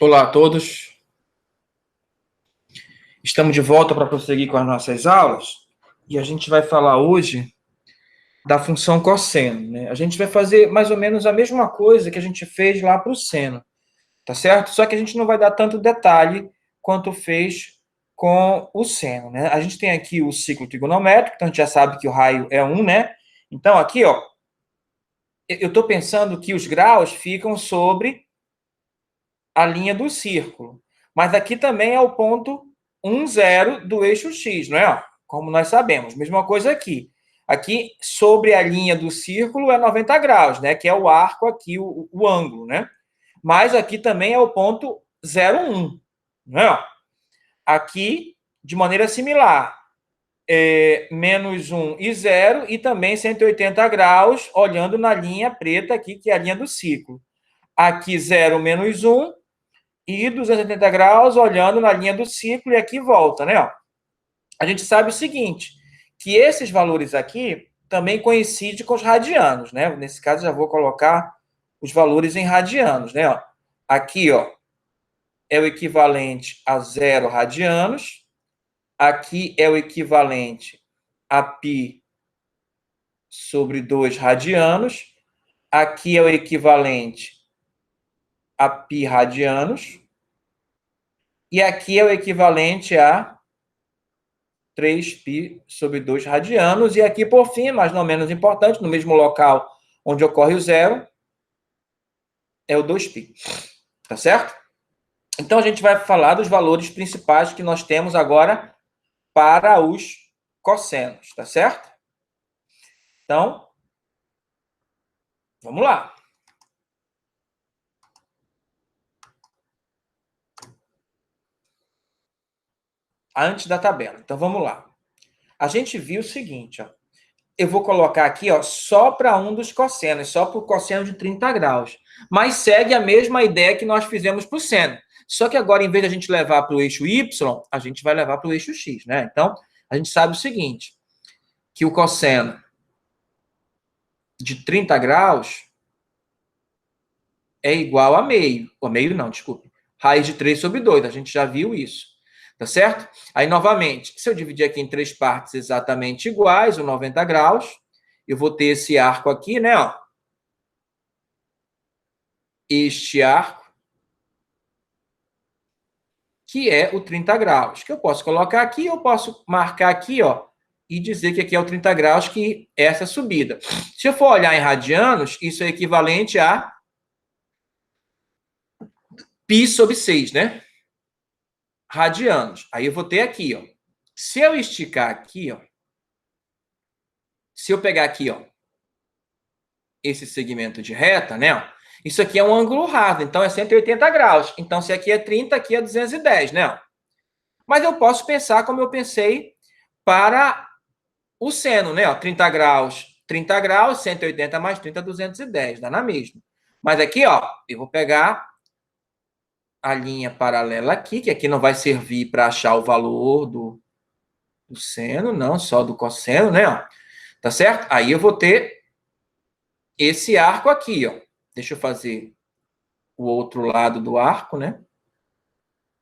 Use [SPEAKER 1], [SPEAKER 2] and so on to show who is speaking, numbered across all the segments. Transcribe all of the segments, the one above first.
[SPEAKER 1] Olá a todos. Estamos de volta para prosseguir com as nossas aulas e a gente vai falar hoje da função cosseno, né? A gente vai fazer mais ou menos a mesma coisa que a gente fez lá para o seno, tá certo? Só que a gente não vai dar tanto detalhe quanto fez com o seno, né? A gente tem aqui o ciclo trigonométrico, então a gente já sabe que o raio é 1, né? Então aqui, ó, eu estou pensando que os graus ficam sobre a linha do círculo. Mas aqui também é o ponto 1, 0 do eixo X, não é? Como nós sabemos. Mesma coisa aqui. Aqui, sobre a linha do círculo, é 90 graus, né? Que é o arco aqui, o ângulo, né? Mas aqui também é o ponto 0, 1, não é? Aqui, de maneira similar, menos 1 e 0, e também 180 graus, olhando na linha preta aqui, que é a linha do ciclo. Aqui, 0, menos 1, e 280 graus olhando na linha do ciclo e aqui volta, né? A gente sabe o seguinte, que esses valores aqui também coincidem com os radianos, né? Nesse caso, já vou colocar os valores em radianos, né? Aqui, ó, é o equivalente a 0 radianos. Aqui é o equivalente a π sobre 2 radianos. Aqui é o equivalente a π radianos. E aqui é o equivalente a 3π sobre 2 radianos. E aqui, por fim, mas não menos importante, no mesmo local onde ocorre o zero, é o 2π. Tá certo? Então, a gente vai falar dos valores principais que nós temos agora para os cossenos. Tá certo? Então, vamos lá. Antes da tabela. Então, vamos lá. A gente viu o seguinte, ó. Eu vou colocar aqui, ó, só para um dos cossenos, só para o cosseno de 30 graus. Mas segue a mesma ideia que nós fizemos para o seno. Só que agora, em vez de a gente levar para o eixo Y, a gente vai levar para o eixo X, né? Então, a gente sabe o seguinte, que o cosseno de 30 graus é igual a meio. Ou meio não, desculpe. Raiz de 3 sobre 2, a gente já viu isso. Tá certo? Aí, novamente, se eu dividir aqui em 3 partes exatamente iguais, o 90 graus, eu vou ter esse arco aqui, né? Ó. Este arco, que é o 30 graus, que eu posso colocar aqui, eu posso marcar aqui, ó, e dizer que aqui é o 30 graus, que é essa subida. Se eu for olhar em radianos, isso é equivalente a π sobre 6, né? Radianos. Aí eu vou ter aqui, ó. Se eu esticar aqui, ó, se eu pegar aqui, ó, esse segmento de reta, né? Ó, isso aqui é um ângulo raro, então é 180 graus. Então, se aqui é 30, aqui é 210, né? Ó. Mas eu posso pensar como eu pensei para o seno, né? Ó, 30 graus, 180 mais 30, 210, dá na mesma. Mas aqui, ó, eu vou pegar a linha paralela aqui, que aqui não vai servir para achar o valor do seno, não, só do cosseno, né? Ó. Tá certo? Aí eu vou ter esse arco aqui, ó. Deixa eu fazer o outro lado do arco, né?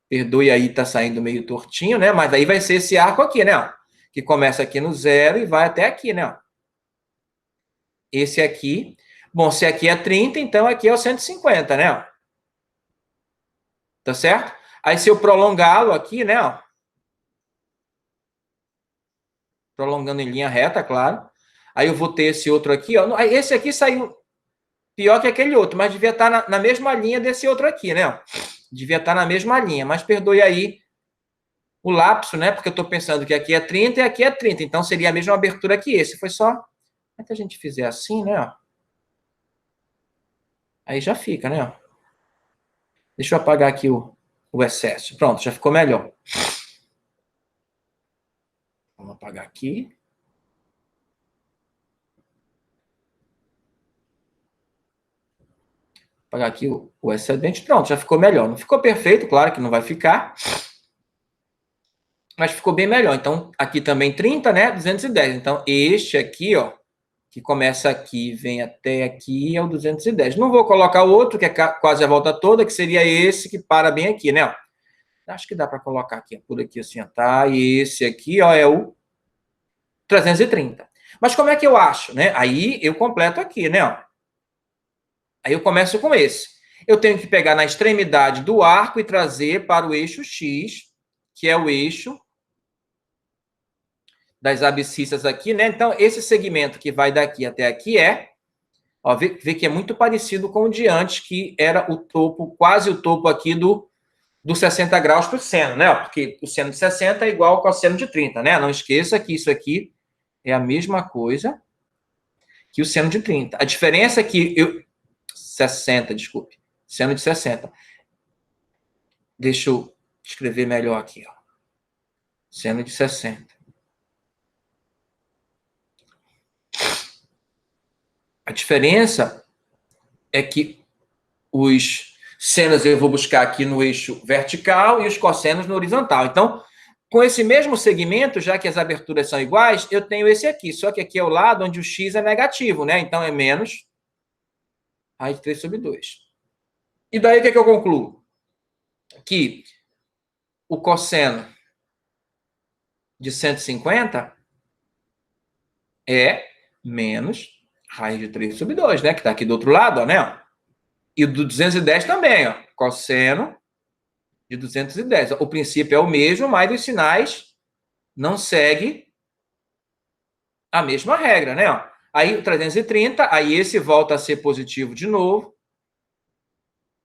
[SPEAKER 1] Perdoe aí, tá saindo meio tortinho, né? Mas aí vai ser esse arco aqui, né? Ó, que começa aqui no 0 e vai até aqui, né? Ó. Esse aqui. Bom, se aqui é 30, então aqui é o 150, né? Ó. Tá certo? Aí se eu prolongá-lo aqui, né? Ó, prolongando em linha reta, claro. Aí eu vou ter esse outro aqui, ó. Esse aqui saiu pior que aquele outro, mas devia estar na mesma linha desse outro aqui, né? Devia estar na mesma linha, mas perdoe aí o lapso, né? Porque eu estou pensando que aqui é 30 e aqui é 30, então seria a mesma abertura que esse. Foi só... Se a gente fizer assim, né? Aí já fica, né? Deixa eu apagar aqui o excesso. Pronto, já ficou melhor. Vamos apagar aqui. Apagar aqui o excedente. Pronto, já ficou melhor. Não ficou perfeito, claro que não vai ficar. Mas ficou bem melhor. Então, aqui também 30, né? 210. Então, este aqui, ó, que começa aqui, vem até aqui, é o 210. Não vou colocar o outro, que é quase a volta toda, que seria esse que para bem aqui, né? Ó. Acho que dá para colocar aqui, por aqui assim, ó, tá? E esse aqui, ó, é o 330. Mas como é que eu acho, né? Aí eu completo aqui, né? Ó. Aí eu começo com esse. Eu tenho que pegar na extremidade do arco e trazer para o eixo X, que é o eixo das abscissas aqui, né? Então, esse segmento que vai daqui até aqui ó, vê que é muito parecido com o de antes, que era o topo, quase o topo aqui do 60 graus para o seno, né? Porque o seno de 60 é igual ao cosseno de 30, né? Não esqueça que isso aqui é a mesma coisa que o seno de 30. A diferença é que 60, desculpe. Seno de 60. Deixa eu escrever melhor aqui, ó. Seno de 60. A diferença é que os senos eu vou buscar aqui no eixo vertical e os cossenos no horizontal. Então, com esse mesmo segmento, já que as aberturas são iguais, eu tenho esse aqui. Só que aqui é o lado onde o x é negativo, né? Então, é menos raiz de 3 sobre 2. E daí, o que eu concluo? Que o cosseno de 150 é menos raiz de 3 sobre 2, né? Que está aqui do outro lado, ó, né? E do 210 também, ó. Cosseno de 210. O princípio é o mesmo, mas os sinais não seguem a mesma regra, né? Ó. Aí o 330, aí esse volta a ser positivo de novo.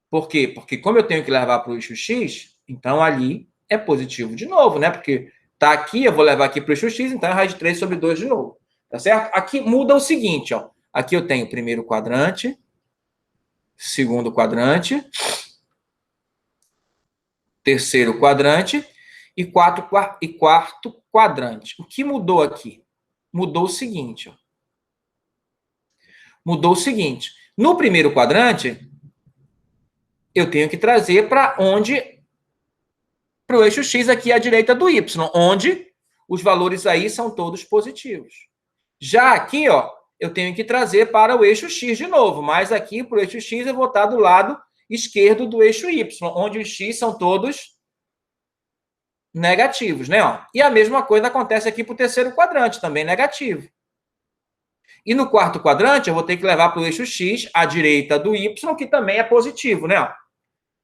[SPEAKER 1] Por quê? Porque como eu tenho que levar para o eixo X, então ali é positivo de novo, né? Porque tá aqui, eu vou levar aqui para o eixo X, então é raiz de 3 sobre 2 de novo. Tá certo? Aqui muda o seguinte, ó. Aqui eu tenho o primeiro quadrante, segundo quadrante, terceiro quadrante e quarto quadrante. O que mudou aqui? Mudou o seguinte, ó. Mudou o seguinte. No primeiro quadrante, eu tenho que trazer para onde? Para o eixo X aqui à direita do Y, onde os valores aí são todos positivos. Já aqui, ó, eu tenho que trazer para o eixo X de novo, mas aqui para o eixo X eu vou estar do lado esquerdo do eixo Y, onde os X são todos negativos, né? Ó. E a mesma coisa acontece aqui para o terceiro quadrante, também negativo. E no quarto quadrante, eu vou ter que levar para o eixo X à direita do Y, que também é positivo, né? Ó.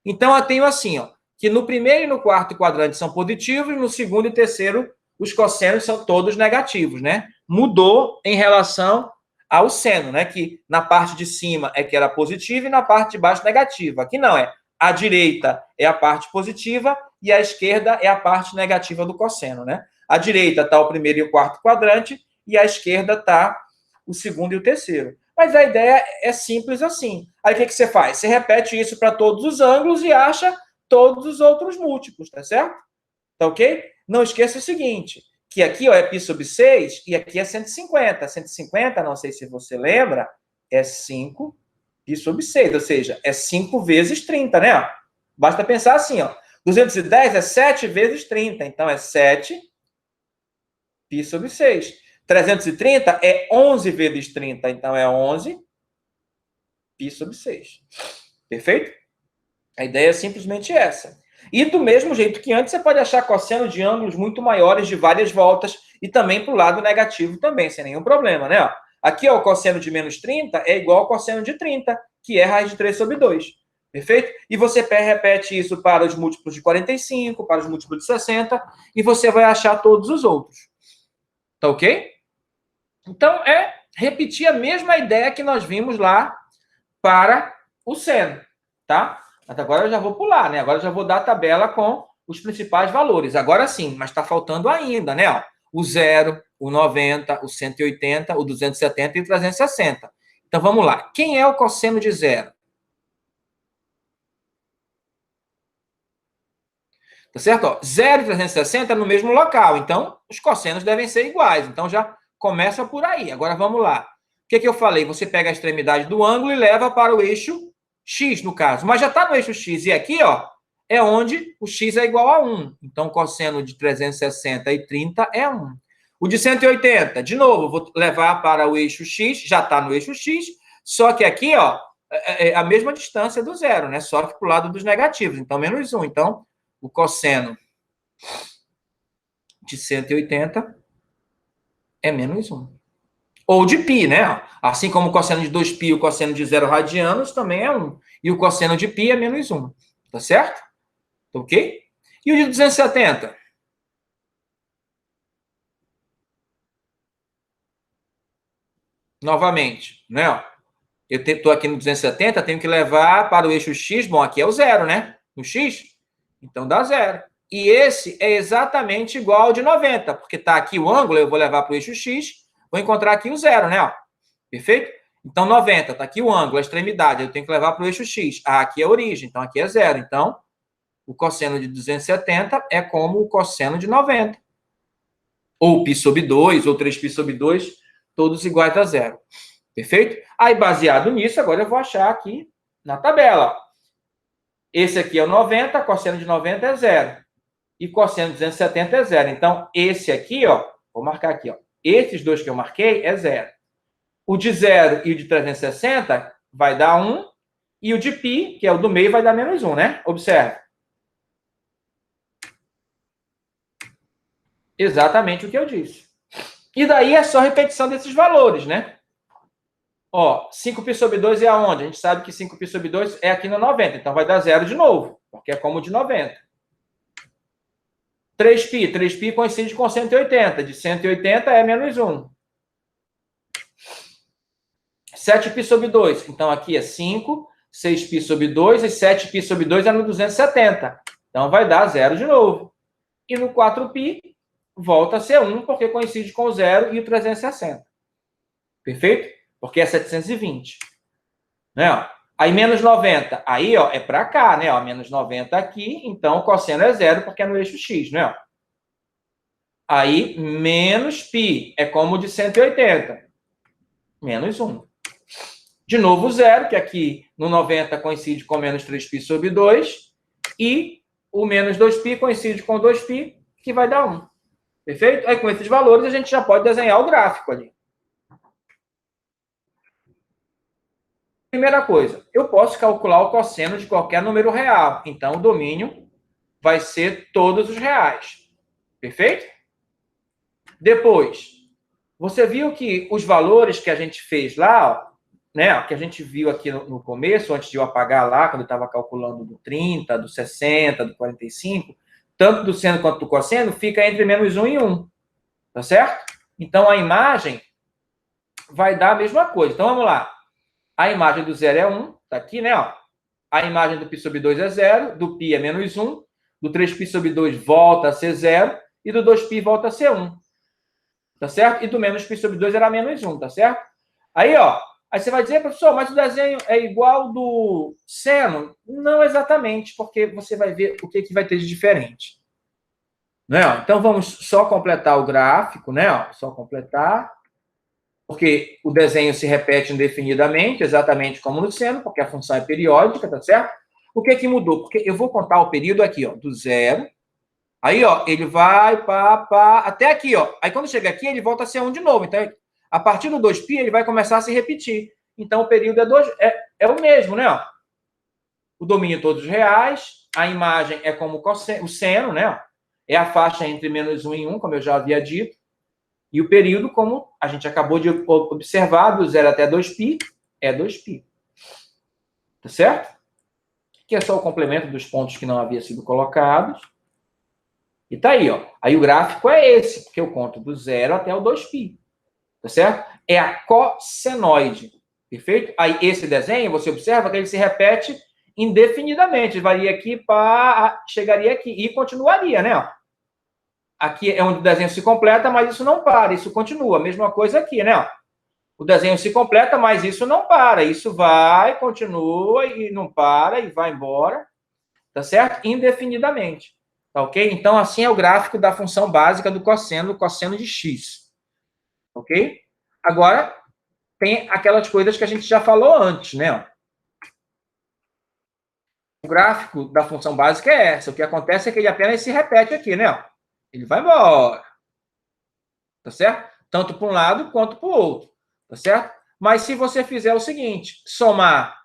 [SPEAKER 1] Então, eu tenho assim, ó, que no primeiro e no quarto quadrante são positivos, no segundo e terceiro, os cossenos são todos negativos, né? Mudou em relação ao seno, né? Que na parte de cima é que era positivo e na parte de baixo negativo. Aqui não, é a direita é a parte positiva e a esquerda é a parte negativa do cosseno, né? À direita está o primeiro e o quarto quadrante e à esquerda está o segundo e o terceiro. Mas a ideia é simples assim. Aí o que você faz? Você repete isso para todos os ângulos e acha todos os outros múltiplos, tá certo? Tá ok? Não esqueça o seguinte, que aqui ó, é π sobre 6 e aqui é 150. 150, não sei se você lembra, é 5 π sobre 6, ou seja, é 5 vezes 30, né? Basta pensar assim, ó. 210 é 7 vezes 30, então é 7 π sobre 6. 330 é 11 vezes 30, então é 11 π sobre 6. Perfeito? A ideia é simplesmente essa. E do mesmo jeito que antes, você pode achar cosseno de ângulos muito maiores de várias voltas e também para o lado negativo também, sem nenhum problema, né? Aqui, ó, o cosseno de menos 30 é igual ao cosseno de 30, que é raiz de 3 sobre 2. Perfeito? E você repete isso para os múltiplos de 45, para os múltiplos de 60, e você vai achar todos os outros. Tá ok? Então, é repetir a mesma ideia que nós vimos lá para o seno, tá? Mas agora eu já vou pular, né? Agora eu já vou dar a tabela com os principais valores. Agora sim, mas está faltando ainda, né? Ó, o 0, o 90, o 180, o 270 e o 360. Então, vamos lá. Quem é o cosseno de 0? Tá certo? Ó, 0 e 360 no mesmo local. Então, os cossenos devem ser iguais. Então, já começa por aí. Agora, vamos lá. O que eu falei? Você pega a extremidade do ângulo e leva para o eixo X, no caso. Mas já está no eixo X. E aqui, ó, é onde o X é igual a 1. Então, cosseno de 360 e 30 é 1. O de 180, de novo, vou levar para o eixo x, já está no eixo x, só que aqui, ó, é a mesma distância do zero, né? Só que para o lado dos negativos, então menos 1. Então, o cosseno de 180 é menos 1. Ou de π, né? Assim como o cosseno de 2π e o cosseno de 0 radianos também é 1. E o cosseno de π é menos 1. Tá certo? Ok? E o de 270? Novamente, né? Eu estou aqui no 270, tenho que levar para o eixo x. Bom, aqui é o zero, né? No x. Então dá zero. E esse é exatamente igual ao de 90, porque está aqui o ângulo, eu vou levar para o eixo x, vou encontrar aqui o zero, né? Ó. Perfeito? Então 90, está aqui o ângulo, a extremidade, eu tenho que levar para o eixo x. Ah, aqui é a origem, então aqui é zero. Então, o cosseno de 270 é como o cosseno de 90. Ou π sobre 2, ou 3π sobre 2, todos iguais a zero. Perfeito? Aí, baseado nisso, agora eu vou achar aqui na tabela. Esse aqui é o 90, cosseno de 90 é zero. E cosseno de 270 é zero. Então, esse aqui, ó, vou marcar aqui, ó. Esses dois que eu marquei é zero. O de 0 e o de 360 vai dar 1. E o de π, que é o do meio, vai dar menos 1, né? Observe. Exatamente o que eu disse. E daí é só repetição desses valores, né? Ó, 5π sobre 2 é aonde? A gente sabe que 5π sobre 2 é aqui no 90, então vai dar zero de novo, porque é como o de 90. 3π coincide com 180, de 180 é menos 1. 7π sobre 2, então aqui é 5, 6π sobre 2 e 7π sobre 2 é no 270. Então vai dar zero de novo. E no 4π volta a ser 1, porque coincide com o 0 e o 360. Perfeito? Porque é 720. Né? Aí menos 90, aí ó, é para cá, né? Ó, menos 90 aqui, então o cosseno é zero, porque é no eixo x, né? Aí menos π é como o de 180, menos 1. De novo zero, que aqui no 90 coincide com menos 3π sobre 2, e o menos 2π coincide com 2π, que vai dar 1. Perfeito? Aí com esses valores a gente já pode desenhar o gráfico ali. Primeira coisa, eu posso calcular o cosseno de qualquer número real. Então, o domínio vai ser todos os reais. Perfeito? Depois, você viu que os valores que a gente fez lá, ó, né, que a gente viu aqui no começo, antes de eu apagar lá, quando eu estava calculando do 30, do 60, do 45, tanto do seno quanto do cosseno, fica entre menos 1 e 1. Tá certo? Então, a imagem vai dar a mesma coisa. Então, vamos lá. A imagem do zero é 1, tá aqui, né? Ó. A imagem do π sobre 2 é 0, do π é menos 1, do 3π sobre 2 volta a ser 0, e do 2π volta a ser 1. Tá certo? E do menos π sobre 2 era menos 1, tá certo? Aí, ó, aí você vai dizer, professor, mas o desenho é igual do seno? Não exatamente, porque você vai ver o que vai ter de diferente. Né? Então, vamos só completar o gráfico, né? Só completar. Porque o desenho se repete indefinidamente, exatamente como no seno, porque a função é periódica, tá certo? O que mudou? Porque eu vou contar o período aqui, ó, do zero. Aí, ó, ele vai até aqui, ó. Aí, quando chega aqui, ele volta a ser 1 de novo. Então, a partir do 2π, ele vai começar a se repetir. Então, o período é o mesmo, né? Ó. O domínio todos reais, a imagem é como o seno, né? Ó. É a faixa entre menos 1 e 1, como eu já havia dito. E o período, como a gente acabou de observar, do 0 até 2π, é 2π. Tá certo? Que é só o complemento dos pontos que não haviam sido colocados. E tá aí, ó. Aí o gráfico é esse, porque eu conto do 0 até o 2π. Tá certo? É a cossenoide. Perfeito? Aí esse desenho, você observa que ele se repete indefinidamente. Ele varia aqui, chegaria aqui e continuaria, né? Ó. Aqui é onde o desenho se completa, mas isso não para, isso continua. Mesma coisa aqui, né? O desenho se completa, mas isso não para. Isso vai, continua e não para e vai embora. Tá certo? Indefinidamente. Tá ok? Então, assim é o gráfico da função básica do cosseno de x. Ok? Agora, tem aquelas coisas que a gente já falou antes, né? O gráfico da função básica é essa. O que acontece é que ele apenas se repete aqui, né? Ele vai embora. tá certo? Tanto para um lado quanto para o outro, tá certo? Mas se você fizer o seguinte, somar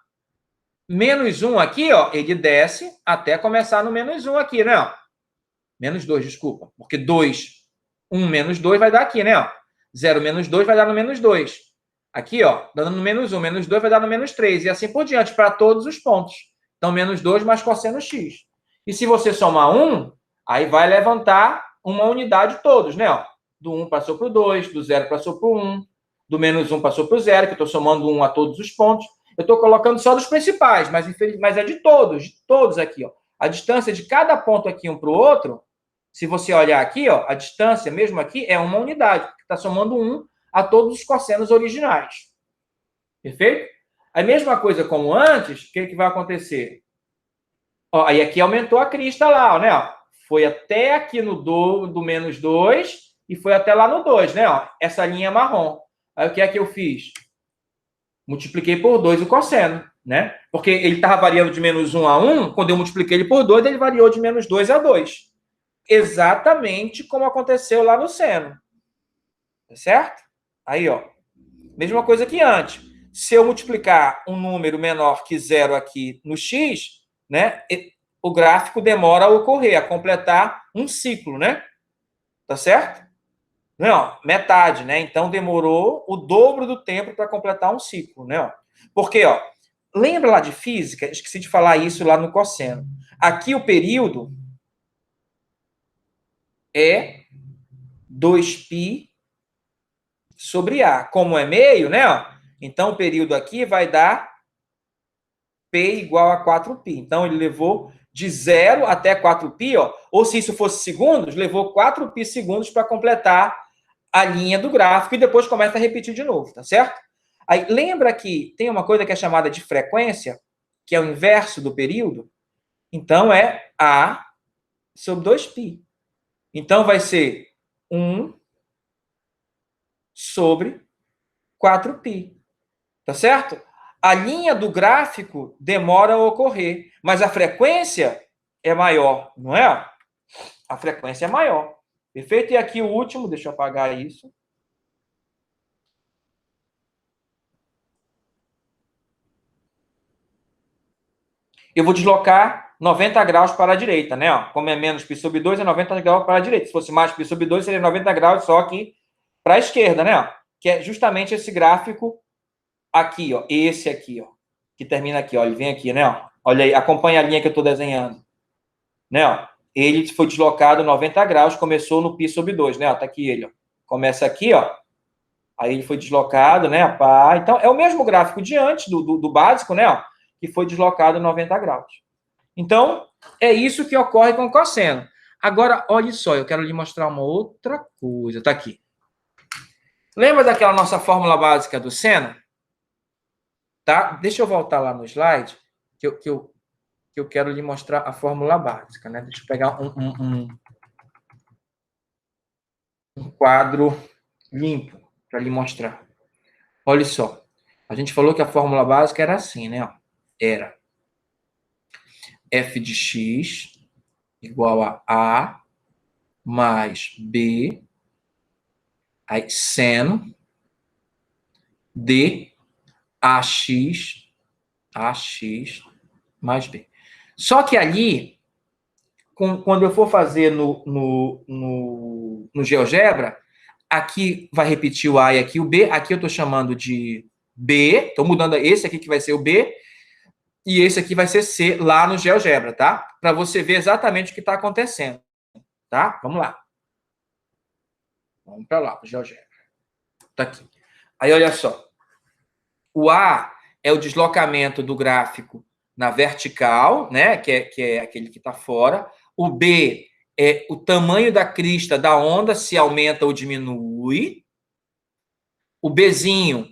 [SPEAKER 1] menos 1 aqui, ó, ele desce até começar no menos 1 aqui, né? Ó. Menos 2, desculpa. Porque 2, 1 menos 2 vai dar aqui, né? Ó. 0 menos 2 vai dar no menos 2. Aqui, ó, dando no menos 1. Menos 2 vai dar no menos 3. E assim por diante, para todos os pontos. Então, menos 2 mais cosseno x. E se você somar 1, aí vai levantar uma unidade todos, né? Ó. Do 1 passou para o 2, do 0 passou para o 1, do menos 1 passou para o 0, que eu estou somando 1 a todos os pontos. Eu estou colocando só dos principais, mas é de todos aqui, ó. A distância de cada ponto aqui um para o outro, se você olhar aqui, ó, a distância mesmo aqui é uma unidade, porque está somando 1 a todos os cossenos originais. Perfeito? A mesma coisa como antes, o que vai acontecer? Ó, aí aqui aumentou a crista lá, ó, né? Ó. Foi até aqui no do menos 2 e foi até lá no 2, né? Ó, essa linha marrom. Aí o que é que eu fiz? Multipliquei por 2 o cosseno, né? Porque ele estava variando de menos 1 a 1, quando eu multipliquei ele por 2, ele variou de menos 2 a 2. Exatamente como aconteceu lá no seno. Tá certo? Aí, ó. Mesma coisa que antes. Se eu multiplicar um número menor que 0 aqui no x, né? O gráfico demora a ocorrer, a completar um ciclo, né? Tá certo? Não, metade, né? Então demorou o dobro do tempo para completar um ciclo, né? Porque, ó, lembra lá de física? Esqueci de falar isso lá no cosseno. Aqui o período é 2π sobre A. Como é meio, né? Ó, então o período aqui vai dar P igual a 4π. Então ele levou de 0 até 4π, ó, ou se isso fosse segundos, levou 4π segundos para completar a linha do gráfico e depois começa a repetir de novo, tá certo? Aí lembra que tem uma coisa que é chamada de frequência, que é o inverso do período? Então é A sobre 2π. Então vai ser 1 sobre 4π. Tá certo? A linha do gráfico demora a ocorrer, mas a frequência é maior, não é? A frequência é maior. Perfeito? E aqui o último, deixa eu apagar isso. Eu vou deslocar 90 graus para a direita, né? Ó, como é menos π sobre 2, é 90 graus para a direita. Se fosse mais π sobre 2, seria 90 graus só aqui para a esquerda, né? Ó, que é justamente esse gráfico aqui, ó. Esse aqui, ó. Que termina aqui, ó. Ele vem aqui, né? Ó. Olha aí, acompanha a linha que eu estou desenhando. Né? Ó. Ele foi deslocado 90 graus, começou no π sobre 2, né? Ó, tá aqui ele, ó. Começa aqui, ó. Aí ele foi deslocado, né? Pá. Então, é o mesmo gráfico de antes, do básico, né? Ó, que foi deslocado 90 graus. Então, é isso que ocorre com o cosseno. Agora, olha só, eu quero lhe mostrar uma outra coisa. Tá aqui. Lembra daquela nossa fórmula básica do seno? Tá? Deixa eu voltar lá no slide, que eu quero lhe mostrar a fórmula básica, né? Deixa eu pegar um quadro limpo para lhe mostrar. Olha só. A gente falou que a fórmula básica era assim, né? Era f de x igual a A mais B, aí seno de AX mais B. Só que ali, quando eu for fazer no GeoGebra, aqui vai repetir o A e aqui o B. Aqui eu estou chamando de B. Estou mudando esse aqui que vai ser o B. E esse aqui vai ser C lá no GeoGebra, tá? Para você ver exatamente o que está acontecendo. Tá? Vamos lá. Vamos para lá, para o GeoGebra. Tá aqui. Aí, olha só. O A é o deslocamento do gráfico na vertical, né? Que é aquele que está fora. O B é o tamanho da crista da onda, se aumenta ou diminui. O Bzinho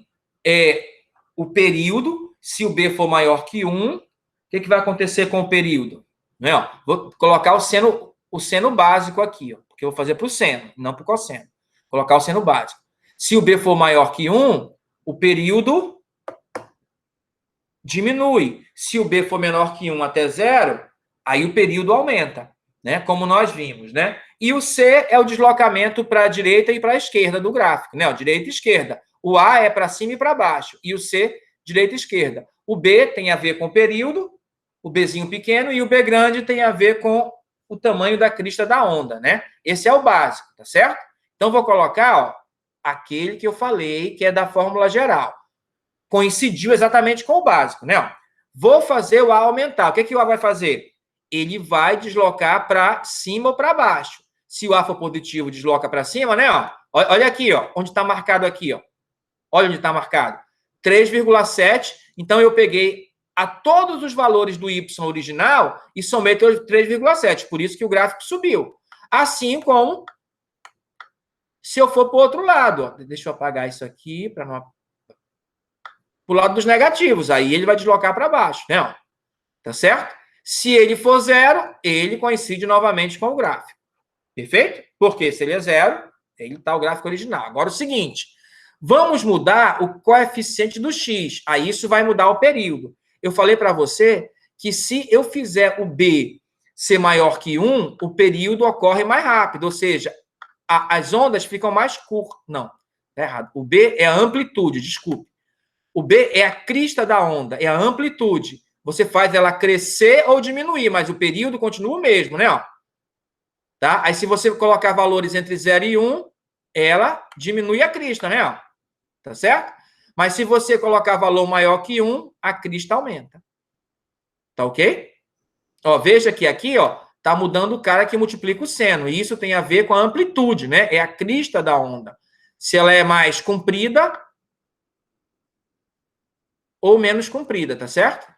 [SPEAKER 1] é o período. Se o B for maior que 1, o que vai acontecer com o período? Né? Ó, vou colocar o seno básico aqui, ó, porque eu vou fazer para o seno, não para o cosseno. Vou colocar o seno básico. Se o B for maior que 1, o período diminui. Se o B for menor que 1 até 0, aí o período aumenta. né? Como nós vimos, né? E o C é o deslocamento para a direita e para a esquerda do gráfico, né? Direita e esquerda. O A é para cima e para baixo. E o C, direita e esquerda. O B tem a ver com o período, o Bzinho pequeno, e o B grande tem a ver com o tamanho da crista da onda, né? Esse é o básico, tá certo? Então, vou colocar, ó, aquele que eu falei, que é da fórmula geral. Coincidiu exatamente com o básico, né? Vou fazer o A aumentar. O que o A vai fazer? Ele vai deslocar para cima ou para baixo. Se o A for positivo, desloca para cima, né? Ó, olha aqui, ó, onde está marcado aqui, ó. Olha onde está marcado. 3,7. Então, eu peguei a todos os valores do Y original e somei 3,7. Por isso que o gráfico subiu. Assim como se eu for para o outro lado. Ó. Deixa eu apagar isso aqui para não... Para o lado dos negativos. Aí ele vai deslocar para baixo, né? Ó. Tá certo? Se ele for zero, ele coincide novamente com o gráfico. Perfeito? Porque se ele é zero, ele está o gráfico original. Agora, o seguinte, vamos mudar o coeficiente do x. Aí isso vai mudar o período. Eu falei para você que se eu fizer o B ser maior que 1, o período ocorre mais rápido. Ou seja, as ondas ficam mais curtas. Não, tá errado. O B é a amplitude, desculpe. O B é a crista da onda, é a amplitude. Você faz ela crescer ou diminuir, mas o período continua o mesmo, né? Ó. Tá? Aí, se você colocar valores entre 0 e 1, ela diminui a crista, né? Ó. Tá certo? Mas se você colocar valor maior que 1, a crista aumenta. Tá ok? Ó, veja que aqui, ó, tá mudando o cara que multiplica o seno. E isso tem a ver com a amplitude, né? É a crista da onda. Se ela é mais comprida ou menos comprida, tá certo?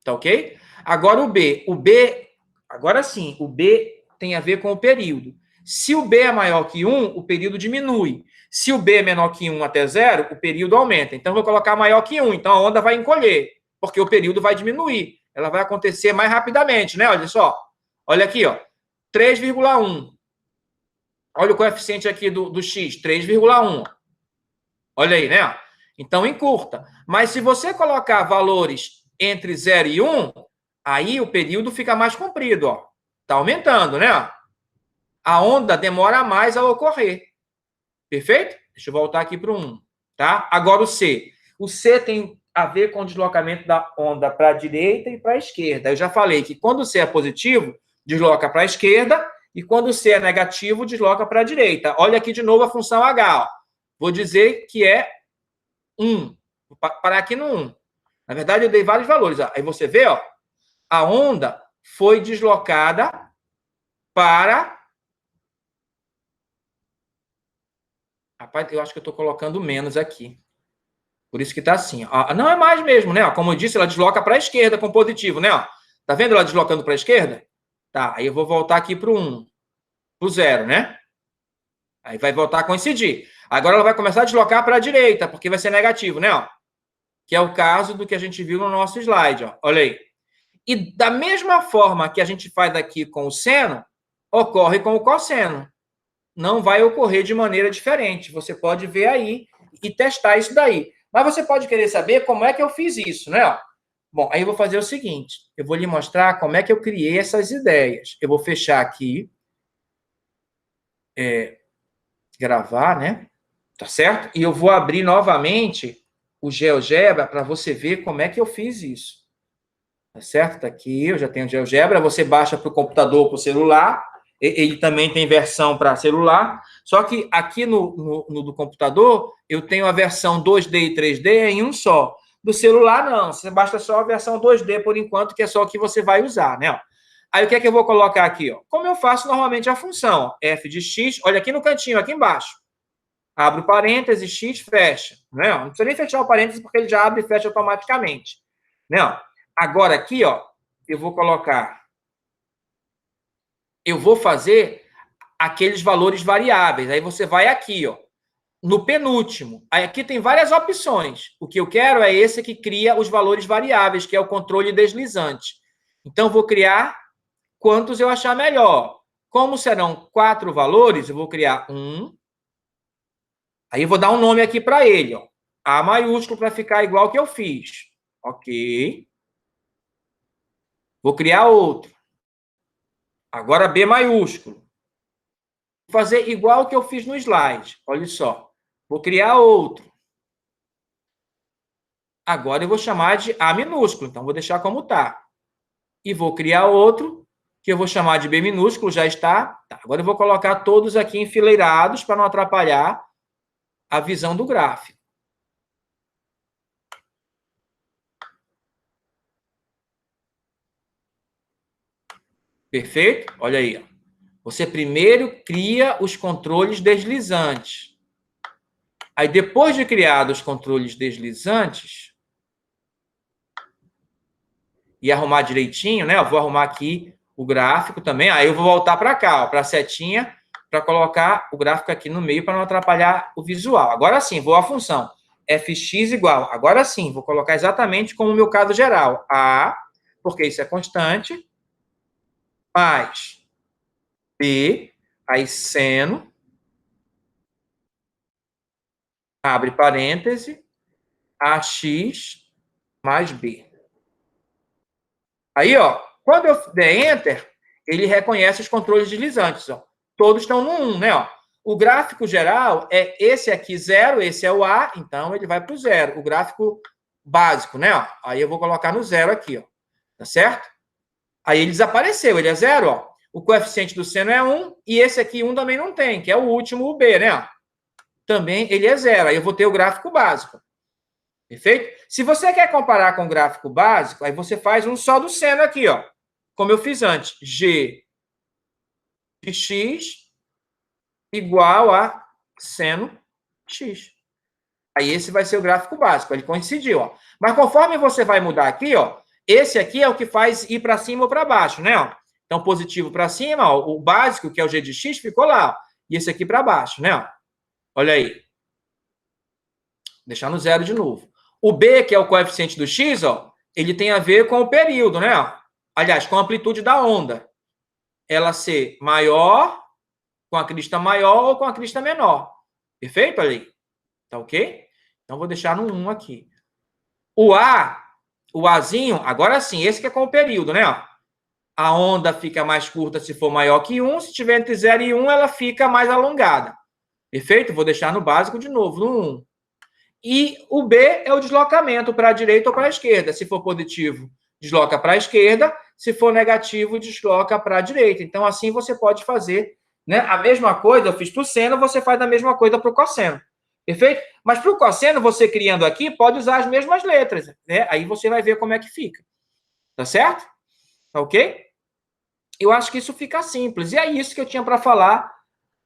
[SPEAKER 1] Tá ok? Agora o B. O B, agora sim, o B tem a ver com o período. Se o B é maior que 1, o período diminui. Se o B é menor que 1 até 0, o período aumenta. Então, eu vou colocar maior que 1. Então, a onda vai encolher, porque o período vai diminuir. Ela vai acontecer mais rapidamente, né? Olha só. Olha aqui, ó. 3,1. Olha o coeficiente aqui do x, 3,1. Olha aí, né? Então, encurta. Mas se você colocar valores entre 0 e 1, aí o período fica mais comprido, ó. Tá aumentando, né? A onda demora mais a ocorrer. Perfeito? Deixa eu voltar aqui para o 1, tá? Agora o C. O C tem a ver com o deslocamento da onda para a direita e para a esquerda. Eu já falei que quando o C é positivo, desloca para a esquerda, e quando o C é negativo, desloca para a direita. Olha aqui de novo a função H, ó. Vou dizer que é 1. Vou parar aqui no 1. Na verdade, eu dei vários valores. Ó. Aí você vê, ó, a onda foi deslocada para... Rapaz, eu acho que eu estou colocando menos aqui. Por isso que está assim. Ó. Não é mais mesmo, né? Como eu disse, ela desloca para a esquerda com positivo, né? Ó. Tá vendo ela deslocando para a esquerda? Tá, aí eu vou voltar aqui para o 1. Para o 0, né? Aí vai voltar a coincidir. Agora ela vai começar a deslocar para a direita, porque vai ser negativo, né? Ó. Que é o caso do que a gente viu no nosso slide. Ó. Olha aí. E da mesma forma que a gente faz aqui com o seno, ocorre com o cosseno. Não vai ocorrer de maneira diferente. Você pode ver aí e testar isso daí. Mas você pode querer saber como é que eu fiz isso, né? Ó. Bom, aí eu vou fazer o seguinte. Eu vou lhe mostrar como é que eu criei essas ideias. Eu vou fechar aqui. Gravar, né? Tá certo? E eu vou abrir novamente o GeoGebra para você ver como é que eu fiz isso. Tá certo? Tá aqui, eu já tenho o GeoGebra. Você baixa para o computador ou para o celular. Ele também tem versão para celular. Só que aqui no do computador, eu tenho a versão 2D e 3D em um só. Do celular, não. Você baixa só a versão 2D por enquanto, que é só o que você vai usar, né? Ó. Aí, o que é que eu vou colocar aqui? Ó? Como eu faço normalmente a função, ó, f de x, olha aqui no cantinho, aqui embaixo. Abre o parênteses, x, fecha. Né? Não precisa nem fechar o parênteses, porque ele já abre e fecha automaticamente. Né? Agora, aqui, ó, eu vou colocar... Eu vou fazer aqueles valores variáveis. Aí você vai aqui, ó, no penúltimo. Aí aqui tem várias opções. O que eu quero é esse que cria os valores variáveis, que é o controle deslizante. Então, eu vou criar quantos eu achar melhor. Como serão 4 valores, eu vou criar um. Aí eu vou dar um nome aqui para ele, ó. A maiúsculo para ficar igual que eu fiz. Ok. Vou criar outro. Agora B maiúsculo. Vou fazer igual que eu fiz no slide. Olha só. Vou criar outro. Agora eu vou chamar de A minúsculo. Então, vou deixar como está. E vou criar outro, que eu vou chamar de B minúsculo. Já está. Tá, agora eu vou colocar todos aqui enfileirados para não atrapalhar a visão do gráfico. Perfeito? Olha aí. Você primeiro cria os controles deslizantes. Aí, depois de criados os controles deslizantes, e arrumar direitinho, né? Eu vou arrumar aqui o gráfico também. Aí eu vou voltar para cá, para a setinha, para colocar o gráfico aqui no meio para não atrapalhar o visual. Agora sim, vou à função. Fx igual. Agora sim, vou colocar exatamente como o meu caso geral. A, porque isso é constante, mais B, aí seno, abre parêntese, AX mais B. Aí, ó, quando eu der Enter, ele reconhece os controles deslizantes, ó. Todos estão no 1, né, ó. O gráfico geral é esse aqui 0, esse é o A, então ele vai para o 0. O gráfico básico, né, ó. Aí eu vou colocar no 0 aqui, ó. Tá certo? Aí ele desapareceu, ele é 0, ó. O coeficiente do seno é 1 e esse aqui 1 também não tem, que é o último, o B, né, ó. Também ele é 0. Aí eu vou ter o gráfico básico. Perfeito? Se você quer comparar com o gráfico básico, aí você faz um só do seno aqui, ó. Como eu fiz antes. G de x igual a seno x. Aí esse vai ser o gráfico básico. Ele coincidiu, ó. Mas conforme você vai mudar aqui, ó, esse aqui é o que faz ir para cima ou para baixo, né? Ó. Então, positivo para cima, ó, o básico, que é o g de x, ficou lá. Ó, e esse aqui para baixo, né? Ó. Olha aí. Deixar no 0 de novo. O B, que é o coeficiente do x, ó, ele tem a ver com o período, né? Aliás, com a amplitude da onda. Ela ser maior, com a crista maior ou com a crista menor. Perfeito? Olha aí. Tá ok? Então, vou deixar no 1 aqui. O A, o Azinho, agora sim, esse que é com o período, né? A onda fica mais curta se for maior que 1. Se tiver entre 0 e 1, ela fica mais alongada. Perfeito? Vou deixar no básico de novo, no 1. E o B é o deslocamento para a direita ou para a esquerda. Se for positivo, desloca para a esquerda. Se for negativo, desloca para a direita. Então, assim você pode fazer, né? A mesma coisa, eu fiz para o seno, você faz a mesma coisa para o cosseno. Perfeito? Mas para o cosseno, você criando aqui, pode usar as mesmas letras. Né? Aí você vai ver como é que fica. Tá certo? Tá ok? Eu acho que isso fica simples. E é isso que eu tinha para falar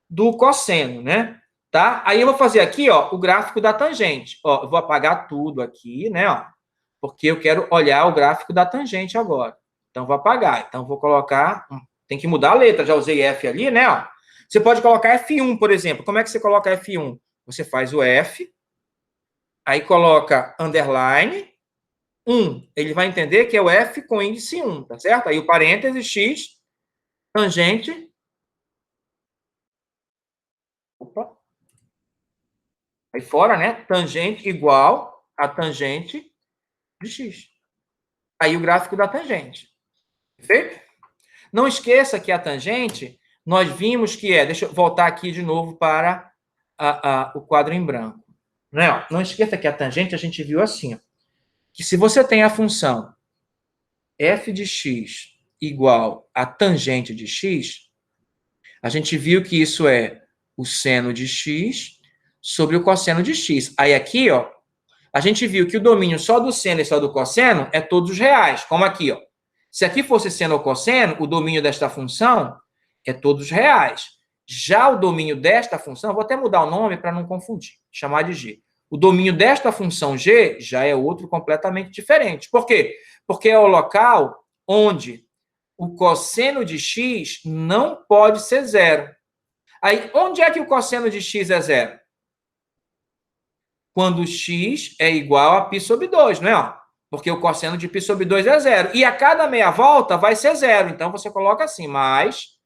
[SPEAKER 1] do cosseno, né? Tá? Aí eu vou fazer aqui, ó, o gráfico da tangente. Ó, eu vou apagar tudo aqui, né, ó, porque eu quero olhar o gráfico da tangente agora. Então, vou apagar. Então, vou colocar... Tem que mudar a letra. Já usei F ali, né, ó. Você pode colocar F1, por exemplo. Como é que você coloca F1? Você faz o F, aí coloca underline, 1. Ele vai entender que é o F com índice 1, tá certo? Aí o parêntese, X, tangente... Opa. Aí fora, né? Tangente igual a tangente de x. Aí o gráfico da tangente. Perfeito? Não esqueça que a tangente, nós vimos que é... Deixa eu voltar aqui de novo para o quadro em branco. Não esqueça que a tangente a gente viu assim, ó, que se você tem a função f de x igual a tangente de x, a gente viu que isso é o seno de x sobre o cosseno de x. Aí aqui, ó, a gente viu que o domínio só do seno e só do cosseno é todos os reais, como aqui, ó. Se aqui fosse seno ou cosseno, o domínio desta função é todos os reais. Já o domínio desta função, vou até mudar o nome para não confundir, chamar de g. O domínio desta função g já é outro completamente diferente. Por quê? Porque é o local onde o cosseno de x não pode ser zero. Aí, onde é que o cosseno de x é zero? Quando x é igual a π sobre 2, não é? Porque o cosseno de π sobre 2 é zero. E a cada meia volta vai ser zero. Então, você coloca assim, mais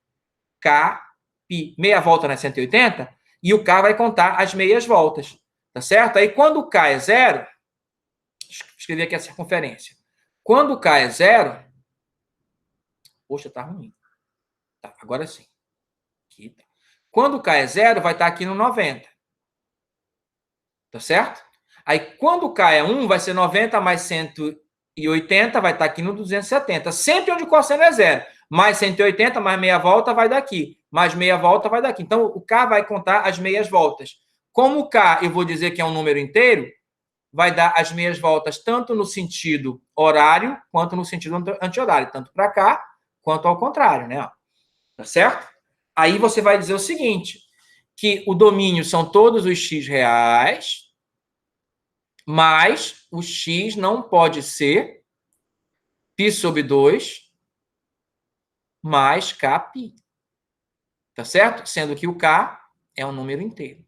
[SPEAKER 1] k π. Meia volta não é 180? E o k vai contar as meias voltas. Tá certo? Aí, quando o k é zero, escrever aqui a circunferência. Quando o k é zero... Poxa, tá ruim. Tá, agora sim. Aqui, tá. Quando K é 0, vai estar aqui no 90. Tá certo? Aí, quando K é 1, vai ser 90 mais 180, vai estar aqui no 270. Sempre onde o cosseno é 0. Mais 180, mais meia volta, vai daqui. Mais meia volta, vai daqui. Então, o K vai contar as meias voltas. Como o K, eu vou dizer que é um número inteiro, vai dar as meias voltas tanto no sentido horário, quanto no sentido anti-horário. Tanto para cá, quanto ao contrário, né? Tá certo? Aí você vai dizer o seguinte, que o domínio são todos os x reais, mas o x não pode ser π sobre 2 mais kπ. Tá certo? Sendo que o k é um número inteiro.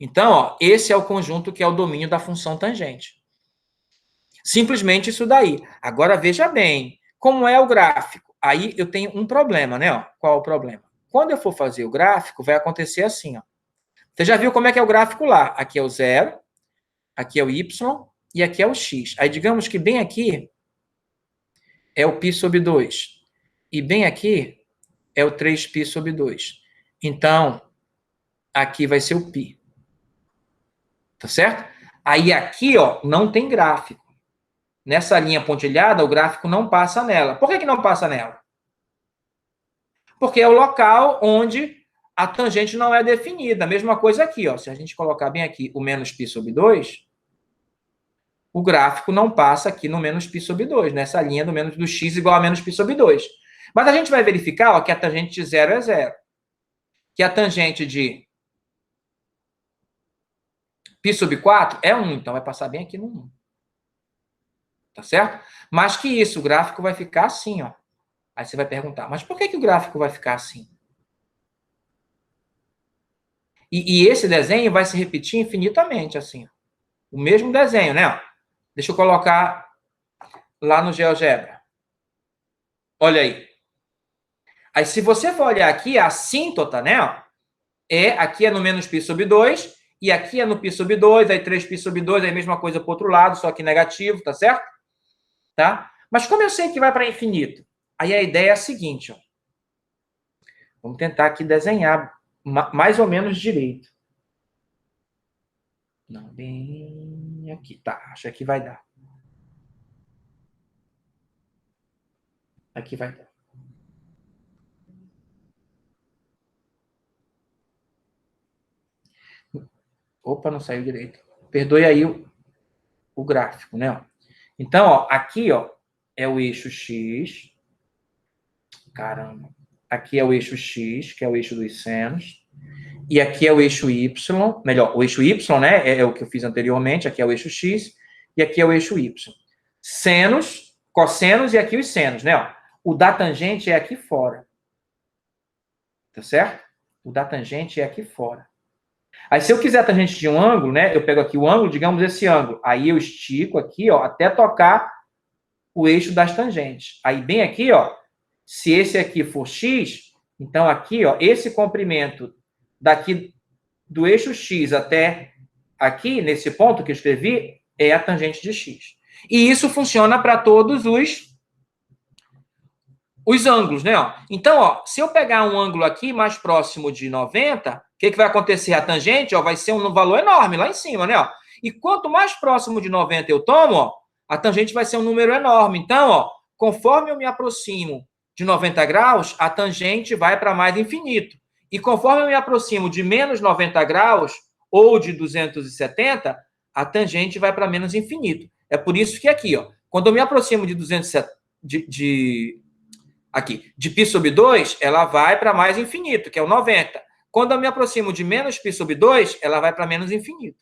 [SPEAKER 1] Então, ó, esse é o conjunto que é o domínio da função tangente. Simplesmente isso daí. Agora, veja bem, como é o gráfico? Aí eu tenho um problema, né? Ó, qual é o problema? Quando eu for fazer o gráfico, vai acontecer assim, ó. Você já viu como é que é o gráfico lá? Aqui é o 0, aqui é o y e aqui é o x. Aí, digamos que bem aqui é o π sobre 2. E bem aqui é o 3π sobre 2. Então, aqui vai ser o π. Tá certo? Aí aqui, ó, não tem gráfico. Nessa linha pontilhada, o gráfico não passa nela. Por que não passa nela? Porque é o local onde a tangente não é definida. A mesma coisa aqui, ó. Se a gente colocar bem aqui o menos π sobre 2, o gráfico não passa aqui no menos π sobre 2, nessa linha do menos do x igual a menos π sobre 2. Mas a gente vai verificar, ó, que a tangente de 0 é 0. Que a tangente de π sobre 4 é 1, então vai passar bem aqui no 1. Tá certo? Mas que isso, o gráfico vai ficar assim, ó. Aí você vai perguntar, mas por que o gráfico vai ficar assim? E esse desenho vai se repetir infinitamente, assim. Ó. O mesmo desenho, né? Deixa eu colocar lá no GeoGebra. Olha aí. Aí, se você for olhar aqui, a assíntota, né? Aqui é no menos π sobre 2, e aqui é no π sobre 2, aí 3π sobre 2, aí a mesma coisa para o outro lado, só que negativo, tá certo? Tá? Mas como eu sei que vai para infinito? Aí a ideia é a seguinte, ó. Vamos tentar aqui desenhar mais ou menos direito. Não, bem aqui. Tá, acho que aqui vai dar. Aqui vai dar. Opa, não saiu direito. Perdoe aí o gráfico, né? Então, ó, aqui, ó, é o eixo X. Caramba. Aqui é o eixo X, que é o eixo dos senos. E aqui é o eixo Y. Melhor, o eixo Y, né? É o que eu fiz anteriormente. Aqui é o eixo X. E aqui é o eixo Y. Senos, cossenos e aqui os senos, né? Ó. O da tangente é aqui fora. Tá certo? O da tangente é aqui fora. Aí, se eu quiser a tangente de um ângulo, né? Eu pego aqui o ângulo, digamos esse ângulo. Aí eu estico aqui, ó, até tocar o eixo das tangentes. Aí, bem aqui, ó, se esse aqui for x, então aqui, ó, esse comprimento daqui do eixo x até aqui, nesse ponto que eu escrevi, é a tangente de x. E isso funciona para todos os ângulos, né? Ó. Então, ó, se eu pegar um ângulo aqui mais próximo de 90, o que vai acontecer? A tangente, ó, vai ser um valor enorme lá em cima, né? Ó. E quanto mais próximo de 90 eu tomo, ó, a tangente vai ser um número enorme. Então, ó, conforme eu me aproximo de 90 graus, a tangente vai para mais infinito. E conforme eu me aproximo de menos 90 graus ou de 270, a tangente vai para menos infinito. É por isso que aqui, ó, quando eu me aproximo de 270, aqui, de π sobre 2, ela vai para mais infinito, que é o 90. Quando eu me aproximo de menos π sobre 2, ela vai para menos infinito.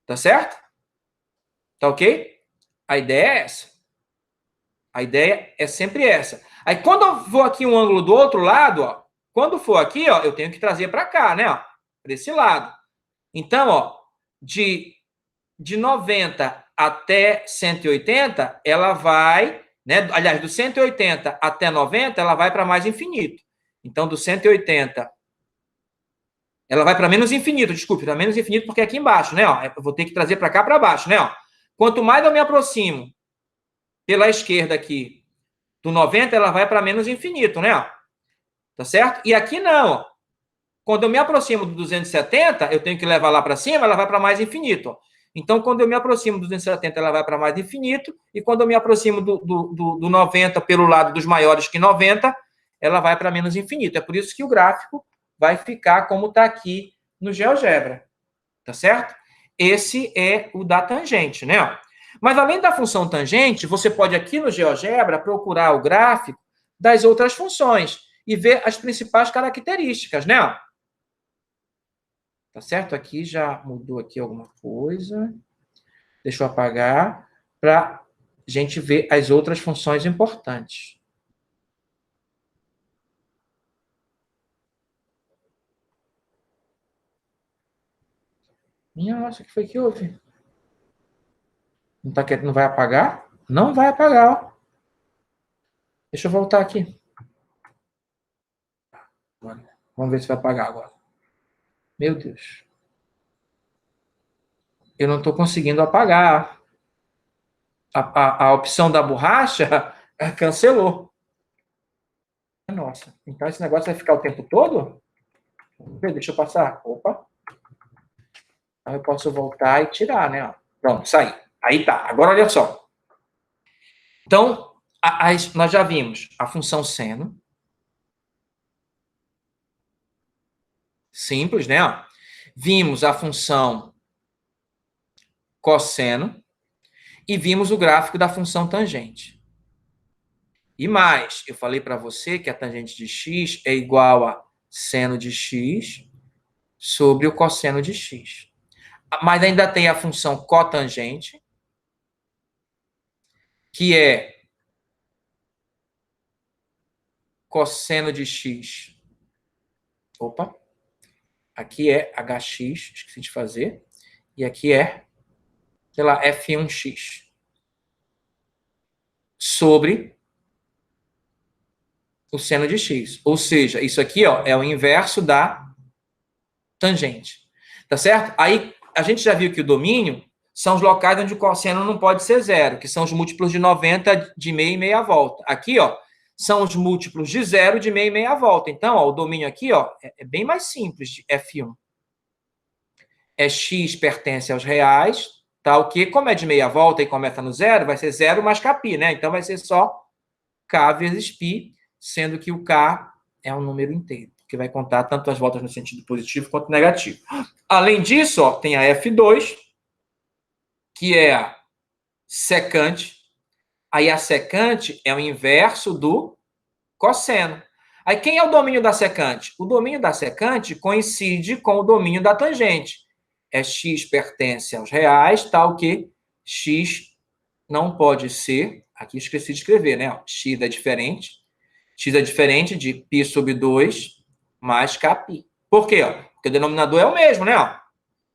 [SPEAKER 1] Tá certo? Tá ok? A ideia é essa. A ideia é sempre essa. Aí, quando eu vou aqui um ângulo do outro lado, ó, quando for aqui, ó, eu tenho que trazer para cá, né? Para esse lado. Então, ó, de 90 até 180, ela vai, né? Aliás, do 180 até 90, ela vai para mais infinito. Então, do 180, ela vai para menos infinito, desculpe, para menos infinito, porque é aqui embaixo, né? Ó, eu vou ter que trazer para cá, para baixo, né? Ó. Quanto mais eu me aproximo pela esquerda aqui do 90, ela vai para menos infinito, né? Tá certo? E aqui não, ó. Quando eu me aproximo do 270, eu tenho que levar lá para cima, ela vai para mais infinito. Ó. Então, quando eu me aproximo do 270, ela vai para mais infinito, e quando eu me aproximo do 90 pelo lado dos maiores que 90, ela vai para menos infinito. É por isso que o gráfico vai ficar como está aqui no GeoGebra. Tá certo? Esse é o da tangente, né? Mas além da função tangente, você pode aqui no GeoGebra procurar o gráfico das outras funções e ver as principais características, né? Tá certo? Aqui já mudou aqui alguma coisa. Deixa eu apagar para a gente ver as outras funções importantes. Minha nossa, o que foi que houve? Não, tá, não vai apagar? Não vai apagar, ó. Deixa eu voltar aqui. Vamos ver se vai apagar agora. Meu Deus. Eu não estou conseguindo apagar. A opção da borracha cancelou. Nossa, então esse negócio vai ficar o tempo todo? Deixa eu passar. Opa. Aí eu posso voltar e tirar, né? Pronto, saí. Aí tá. Agora olha só. Então, nós já vimos a função seno. Simples, né? Vimos a função cosseno e vimos o gráfico da função tangente. E mais, eu falei para você que a tangente de x é igual a seno de x sobre o cosseno de x. Mas ainda tem a função cotangente, que é cosseno de x. Opa. Aqui é hx, esqueci de fazer. E aqui é, sei lá, f1x. Sobre o seno de x. Ou seja, isso aqui ó, é o inverso da tangente. Tá certo? Aí, a gente já viu que o domínio são os locais onde o cosseno não pode ser zero, que são os múltiplos de 90 de meia e meia volta. Aqui, ó, são os múltiplos de zero de meia e meia volta. Então, ó, o domínio aqui ó, é bem mais simples de F1. É x pertence aos reais, tá? O que, como é de meia volta e começa no zero, vai ser zero mais kπ, né? Então, vai ser só k vezes π, sendo que o k é um número inteiro, que vai contar tanto as voltas no sentido positivo quanto negativo. Além disso, ó, tem a F2, que é a secante. Aí a secante é o inverso do cosseno. Aí quem é o domínio da secante? O domínio da secante coincide com o domínio da tangente. É x pertence aos reais, tal que x não pode ser, aqui esqueci de escrever, né? X é diferente. X é diferente de π sobre 2 mais kπ. Por quê? Porque o denominador é o mesmo, né?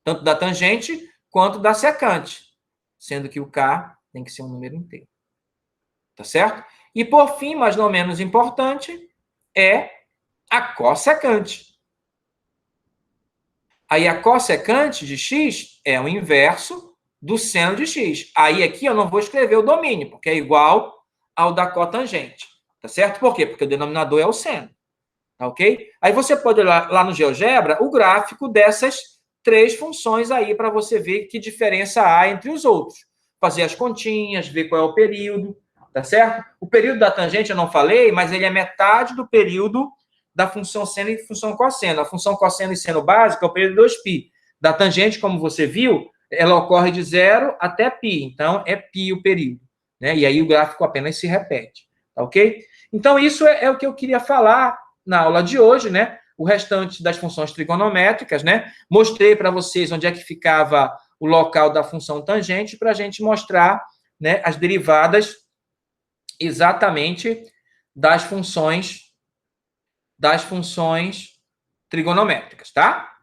[SPEAKER 1] Tanto da tangente quanto da secante. Sendo que o k tem que ser um número inteiro. Tá certo? E por fim, mas não menos importante, é a cossecante. Aí a cossecante de x é o inverso do seno de x. Aí aqui eu não vou escrever o domínio, porque é igual ao da cotangente. Tá certo? Por quê? Porque o denominador é o seno. Tá ok? Aí você pode olhar lá no GeoGebra o gráfico dessas três funções aí para você ver que diferença há entre os outros. Fazer as continhas, ver qual é o período, tá certo? O período da tangente eu não falei, mas ele é metade do período da função seno e função cosseno. A função cosseno e seno básico é o período 2π. Da tangente, como você viu, ela ocorre de 0 até π. Então, é π o período. Né? E aí o gráfico apenas se repete. Tá ok? Então, isso é o que eu queria falar na aula de hoje, né? O restante das funções trigonométricas, né? Mostrei para vocês onde é que ficava o local da função tangente para a gente mostrar, né, as derivadas exatamente das funções trigonométricas, tá?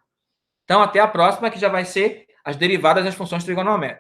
[SPEAKER 1] Então, até a próxima, que já vai ser as derivadas das funções trigonométricas.